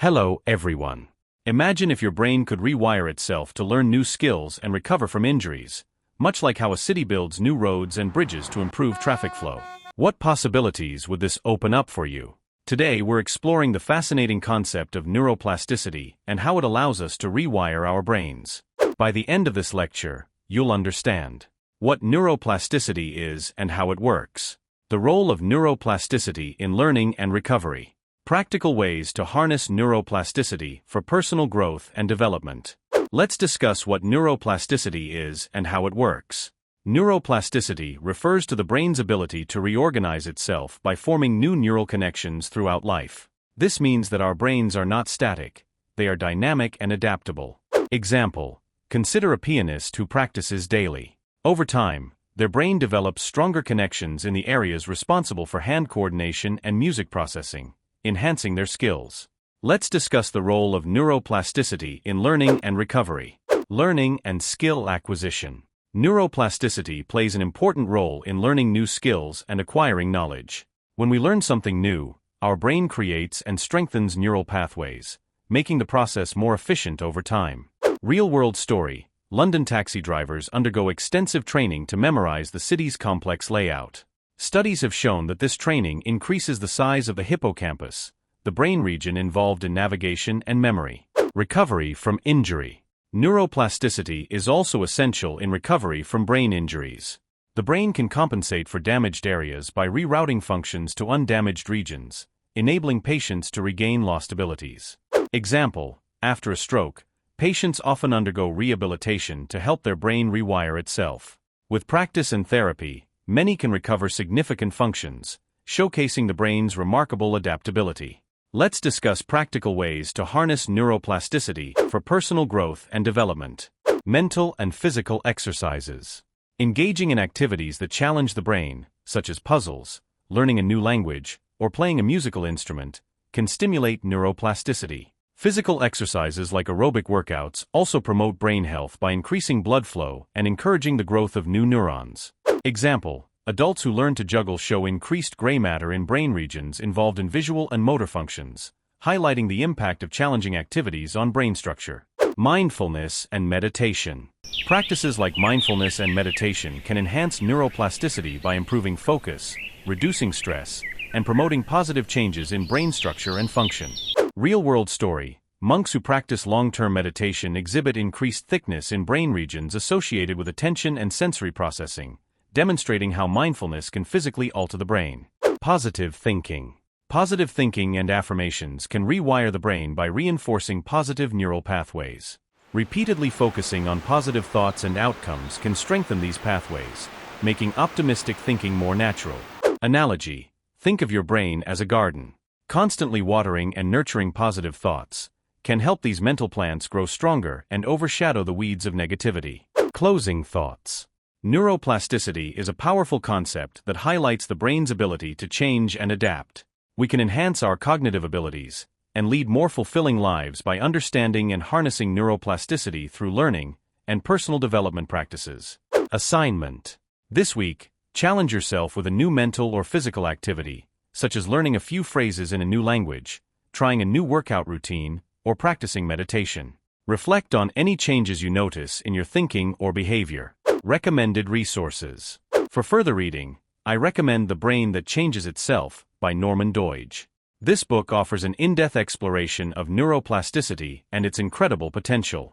Hello, everyone. Imagine if your brain could rewire itself to learn new skills and recover from injuries, much like how a city builds new roads and bridges to improve traffic flow. What possibilities would this open up for you? Today we're exploring the fascinating concept of neuroplasticity and how it allows us to rewire our brains. By the end of this lecture, you'll understand what neuroplasticity is and how it works, the role of neuroplasticity in learning and recovery, practical ways to harness neuroplasticity for personal growth and development. Let's discuss what neuroplasticity is and how it works. Neuroplasticity refers to the brain's ability to reorganize itself by forming new neural connections throughout life. This means that our brains are not static, they are dynamic and adaptable. Example: consider a pianist who practices daily. Over time, their brain develops stronger connections in the areas responsible for hand coordination and music processing, enhancing their skills. Let's discuss the role of neuroplasticity in learning and recovery. Learning and skill acquisition. Neuroplasticity plays an important role in learning new skills and acquiring knowledge. When we learn something new, our brain creates and strengthens neural pathways, making the process more efficient over time. Real-world story: London taxi drivers undergo extensive training to memorize the city's complex layout. Studies have shown that this training increases the size of the hippocampus, the brain region involved in navigation and memory. Recovery from injury. Neuroplasticity is also essential in recovery from brain injuries. The brain can compensate for damaged areas by rerouting functions to undamaged regions, enabling patients to regain lost abilities. Example: after a stroke, patients often undergo rehabilitation to help their brain rewire itself. With practice and therapy, many can recover significant functions, showcasing the brain's remarkable adaptability. Let's discuss practical ways to harness neuroplasticity for personal growth and development. Mental and physical exercises. Engaging in activities that challenge the brain, such as puzzles, learning a new language, or playing a musical instrument, can stimulate neuroplasticity. Physical exercises like aerobic workouts also promote brain health by increasing blood flow and encouraging the growth of new neurons. Example: adults who learn to juggle show increased gray matter in brain regions involved in visual and motor functions, highlighting the impact of challenging activities on brain structure. Mindfulness and meditation. Practices like mindfulness and meditation can enhance neuroplasticity by improving focus, reducing stress, and promoting positive changes in brain structure and function. Real-world story: monks who practice long-term meditation exhibit increased thickness in brain regions associated with attention and sensory processing, demonstrating how mindfulness can physically alter the brain. Positive thinking. Positive thinking and affirmations can rewire the brain by reinforcing positive neural pathways. Repeatedly focusing on positive thoughts and outcomes can strengthen these pathways, making optimistic thinking more natural. Analogy: think of your brain as a garden. Constantly watering and nurturing positive thoughts can help these mental plants grow stronger and overshadow the weeds of negativity. Closing thoughts. Neuroplasticity is a powerful concept that highlights the brain's ability to change and adapt. We can enhance our cognitive abilities and lead more fulfilling lives by understanding and harnessing neuroplasticity through learning and personal development practices. Assignment. This week, challenge yourself with a new mental or physical activity, such as learning a few phrases in a new language, trying a new workout routine, or practicing meditation. Reflect on any changes you notice in your thinking or behavior. Recommended resources. For further reading, I recommend The Brain That Changes Itself by Norman Doidge. This book offers an in-depth exploration of neuroplasticity and its incredible potential.